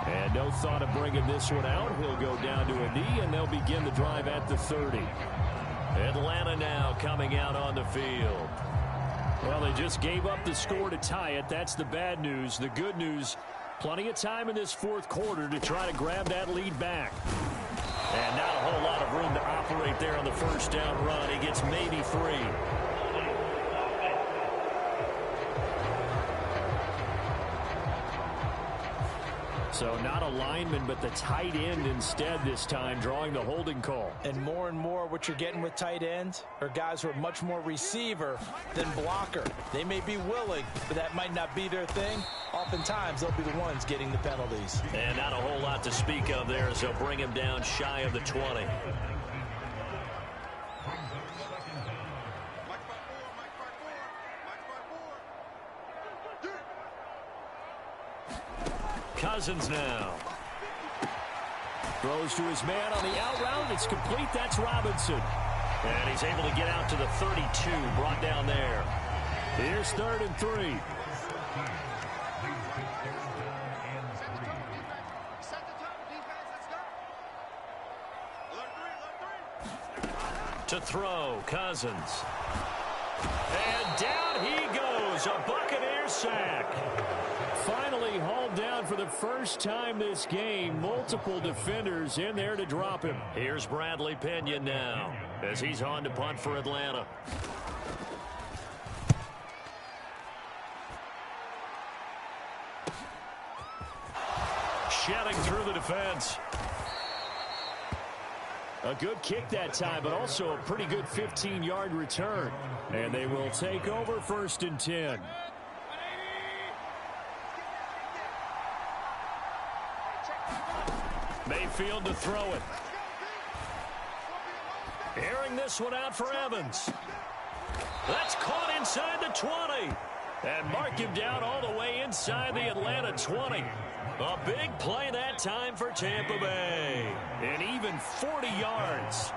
And no thought of bringing this one out. He'll go down to a knee, and they'll begin the drive at the 30. Atlanta now coming out on the field. Well, they just gave up the score to tie it. That's the bad news. The good news, plenty of time in this fourth quarter to try to grab that lead back. And not a whole lot of room to operate there on the first down run. He gets maybe 3. So not a lineman, but the tight end instead this time, drawing the holding call. And more what you're getting with tight ends are guys who are much more receiver than blocker. They may be willing, but that might not be their thing. Oftentimes, they'll be the ones getting the penalties. And not a whole lot to speak of there as they'll bring him down shy of the 20. Cousins now. Throws to his man on the out route. It's complete. That's Robinson. And he's able to get out to the 32, brought down there. Here's 3rd and 3. To throw, Cousins. And down he goes. A Buccaneers sack. Finally hauled down for the first time this game. Multiple defenders in there to drop him. Here's Bradley Pinion now as he's on to punt for Atlanta. Shedding through the defense. A good kick that time, but also a pretty good 15-yard return. And they will take over 1st and 10. Mayfield to throw it. Airing this one out for Evans. That's caught inside the 20. And mark him down all the way inside the Atlanta 20. A big play that time for Tampa Bay. And even 40 yards.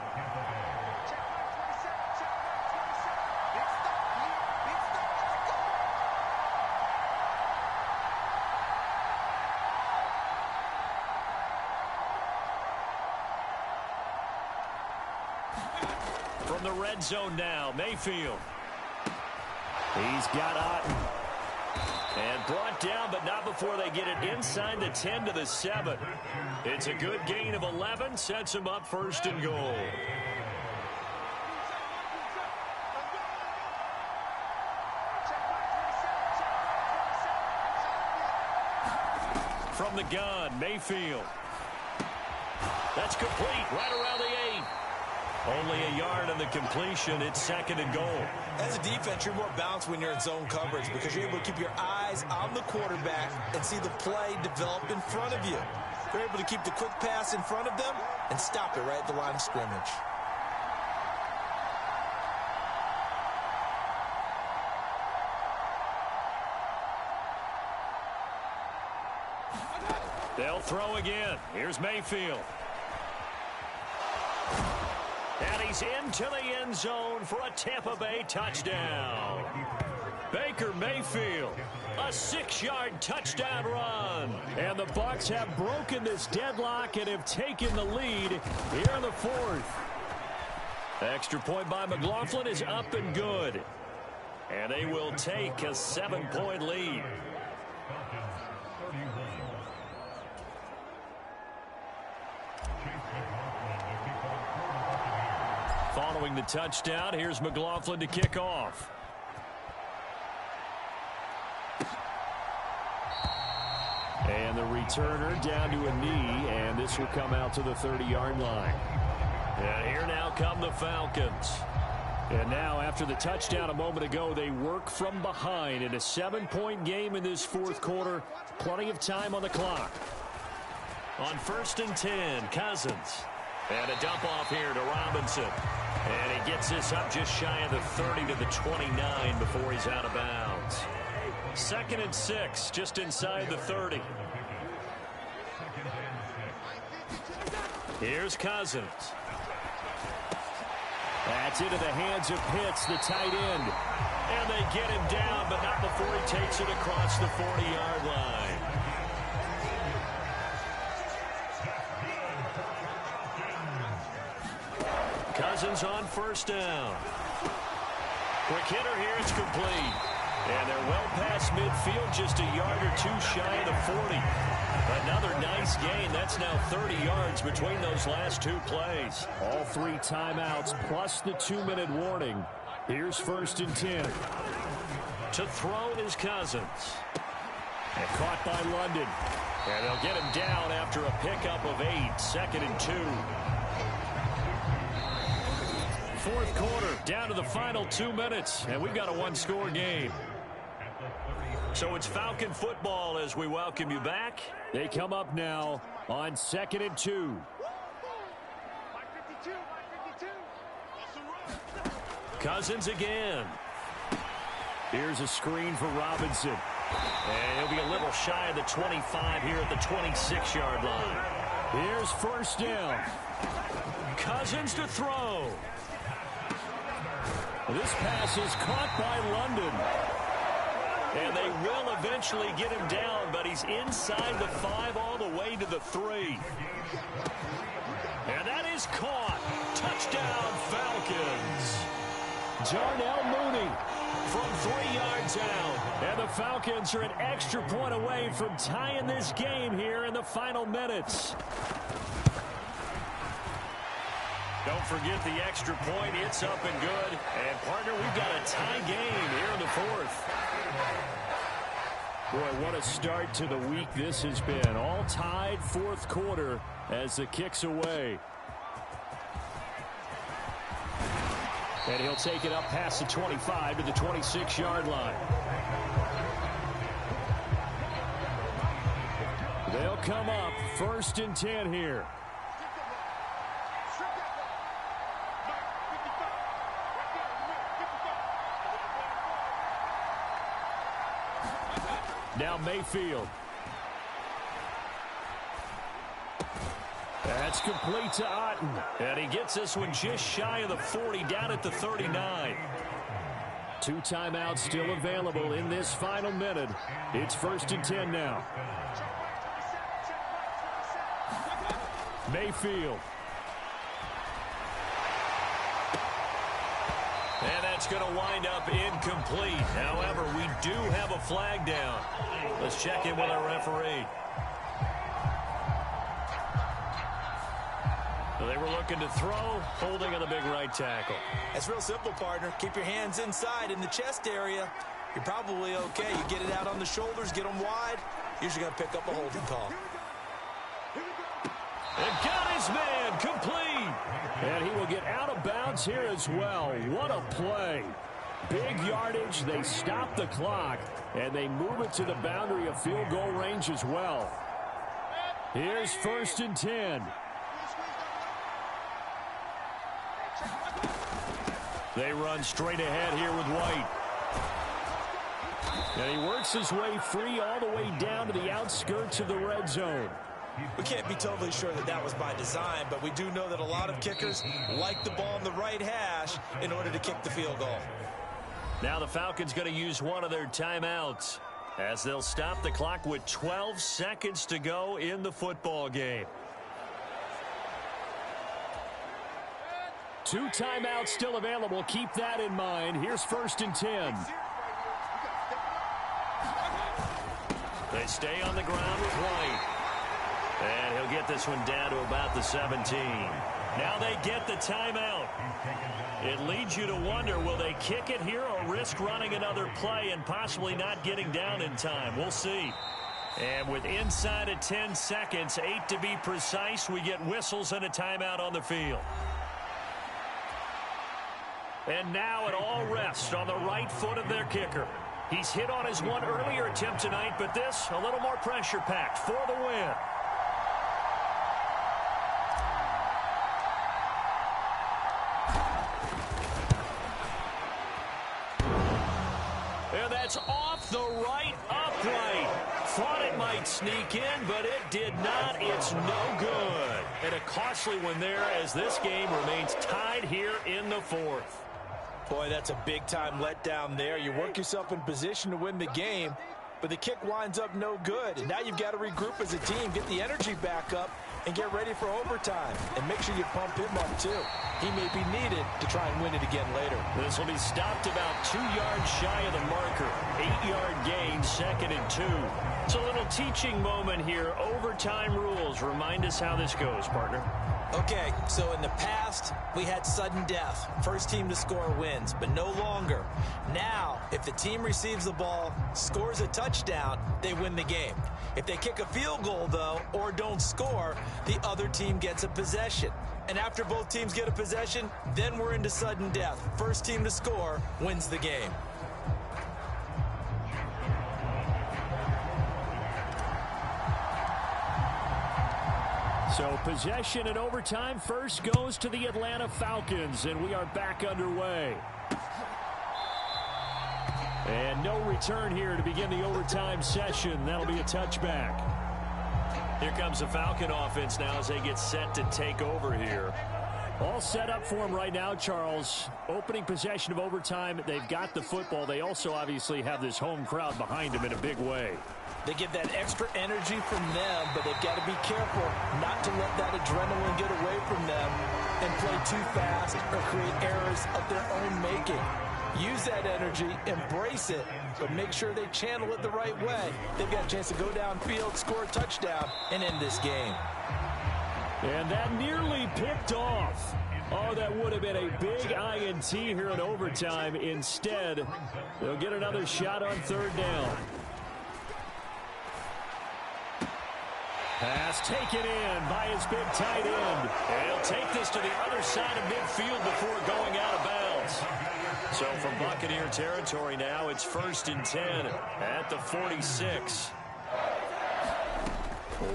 From the red zone now, Mayfield. He's got Otten. And brought down, but not before they get it inside the 10 to the 7. It's a good gain of 11, sets him up 1st and goal. From the gun, Mayfield. That's complete, right around the 8. Only a yard on the completion. It's 2nd and goal. As a defense, you're more balanced when you're in zone coverage because you're able to keep your eyes on the quarterback and see the play develop in front of you. You're able to keep the quick pass in front of them and stop it right at the line of scrimmage. They'll throw again. Here's Mayfield. And he's into the end zone for a Tampa Bay touchdown. Baker Mayfield, a 6-yard touchdown run. And the Bucs have broken this deadlock and have taken the lead here in the 4th. Extra point by McLaughlin is up and good. And they will take a 7-point lead. Following the touchdown, here's McLaughlin to kick off. And the returner down to a knee, and this will come out to the 30-yard line. And here now come the Falcons. And now, after the touchdown a moment ago, they work from behind in a 7-point game in this 4th quarter. Plenty of time on the clock. On 1st and 10, Cousins. And a dump off here to Robinson. And he gets this up just shy of the 30 to the 29 before he's out of bounds. 2nd and 6, just inside the 30. Here's Cousins. That's into the hands of Pitts, the tight end. And they get him down, but not before he takes it across the 40-yard line. Cousins on first down. Quick hitter here, it's complete. And they're well past midfield, just a yard or two shy of the 40. Another nice gain. That's now 30 yards between those last two plays. All 3 timeouts plus the 2-minute warning. Here's 1st and 10. To throw is Cousins. And caught by London. And they'll get him down after a pickup of 8. 2nd and 2. Fourth quarter, down to the final 2 minutes, and we've got a one-score game. So it's Falcon football as we welcome you back. They come up now on 2nd and 2. Cousins again. Here's a screen for Robinson. And he'll be a little shy of the 25 here at the 26-yard line. Here's 1st down. Cousins to throw. This pass is caught by London. And they will eventually get him down, but he's inside the 5 all the way to the 3. And that is caught. Touchdown, Falcons. Darnell Mooney from 3 yards out. And the Falcons are an extra point away from tying this game here in the final minutes. Don't forget the extra point. It's up and good. And, partner, we've got a tie game here in the 4th. Boy, what a start to the week this has been. All tied 4th quarter as the kick's away. And he'll take it up past the 25 to the 26-yard line. They'll come up 1st and 10 here. Now Mayfield. That's complete to Otten. And he gets this one just shy of the 40, down at the 39. 2 timeouts still available in this final minute. It's 1st and 10 now. Mayfield. And that's going to wind up incomplete. However, we do have a flag down. Let's check in with our referee. They were looking to throw, holding on the big right tackle. That's real simple, partner. Keep your hands inside in the chest area. You're probably okay. You get it out on the shoulders, get them wide. Usually going to pick up a holding call. And got his man complete. And he will get out of bounds here as well. What a play. Big yardage. They stop the clock, and they move it to the boundary of field goal range as well. Here's 1st and 10. They run straight ahead here with White. And he works his way free all the way down to the outskirts of the red zone. We can't be totally sure that that was by design, but we do know that a lot of kickers like the ball in the right hash in order to kick the field goal. Now the Falcons going to use one of their timeouts as they'll stop the clock with 12 seconds to go in the football game. 2 timeouts still available. Keep that in mind. Here's 1st and 10. They stay on the ground with White. And he'll get this one down to about the 17. Now they get the timeout. It leads you to wonder, will they kick it here or risk running another play and possibly not getting down in time? We'll see. And with inside of 10 seconds, 8 to be precise, we get whistles and a timeout on the field. And now it all rests on the right foot of their kicker. He's hit on his one earlier attempt tonight, but this a little more pressure-packed for the win. And that's off the right upright. thought it might sneak in, but it did not. It's no good. And a costly one there as this game remains tied here in the fourth. Boy, that's a big-time letdown there. You work yourself in position to win the game, but the kick winds up no good. And now you've got to regroup as a team, get the energy back up, and get ready for overtime. And make sure you pump him up, too. He may be needed to try and win it again later. This will be stopped about 2 yards shy of the marker. 8-yard gain, 2nd and 2. It's a little teaching moment here. Overtime rules. Remind us how this goes, partner. Okay, so in the past, we had sudden death. First team to score wins, but no longer. Now, if the team receives the ball, scores a touchdown, they win the game. If they kick a field goal, though, or don't score, the other team gets a possession. And after both teams get a possession, then we're into sudden death. First team to score wins the game. So possession in overtime first goes to the Atlanta Falcons, and we are back underway. And no return here to begin the overtime session. That'll be a touchback. Here comes the Falcon offense now as they get set to take over here. All set up for them right now, Charles. Opening possession of overtime. They've got the football. They also obviously have this home crowd behind them in a big way. They get that extra energy from them, but they've got to be careful not to let that adrenaline get away from them and play too fast or create errors of their own making. Use that energy, embrace it, but make sure they channel it the right way. They've got a chance to go downfield, score a touchdown, and end this game. And that nearly picked off. Oh, that would have been a big INT here in overtime. Instead, they'll get another shot on 3rd down. Pass taken in by his big tight end. And he'll take this to the other side of midfield before going out of bounds. So from Buccaneer territory now, it's 1st and 10 at the 46.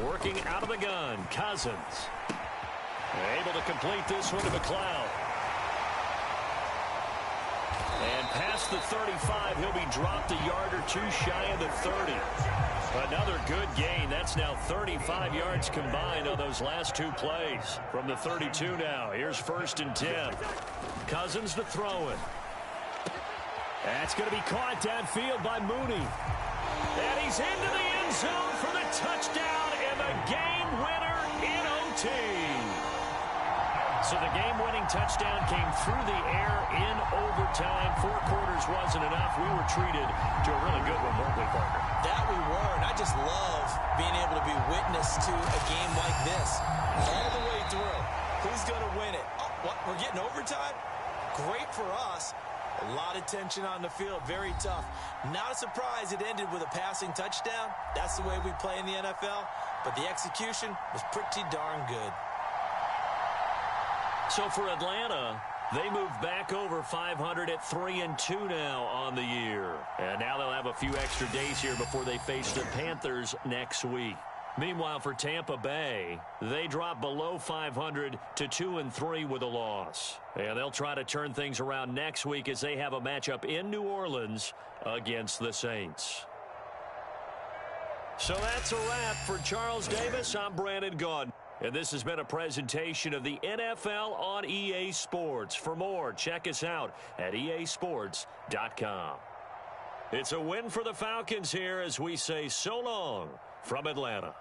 Working out of the gun, Cousins. Able to complete this one to McLeod. And past the 35, he'll be dropped a yard or two shy of the 30. Another good gain. That's now 35 yards combined on those last 2 plays. From the 32 now, here's 1st and 10. Cousins to throw it. That's going to be caught downfield by Mooney. And he's into the end zone for the touchdown and the game winner in OT. So the game-winning touchdown came through the air in overtime. 4 quarters wasn't enough. We were treated to a really good one, weren't we, partner? That we were, and I just love being able to be witness to a game like this all the way through. Who's going to win it? Oh, what? We're getting overtime? Great for us. A lot of tension on the field. Very tough. Not a surprise it ended with a passing touchdown. That's the way we play in the NFL. But the execution was pretty darn good. So for Atlanta, they move back over 500 at 3-2 now on the year. And now they'll have a few extra days here before they face the Panthers next week. Meanwhile, for Tampa Bay, they drop below 500 to 2-3 with a loss. And they'll try to turn things around next week as they have a matchup in New Orleans against the Saints. So that's a wrap for Charles Davis. I'm Brandon Gaudin. And this has been a presentation of the NFL on EA Sports. For more, check us out at easports.com. It's a win for the Falcons here as we say so long from Atlanta.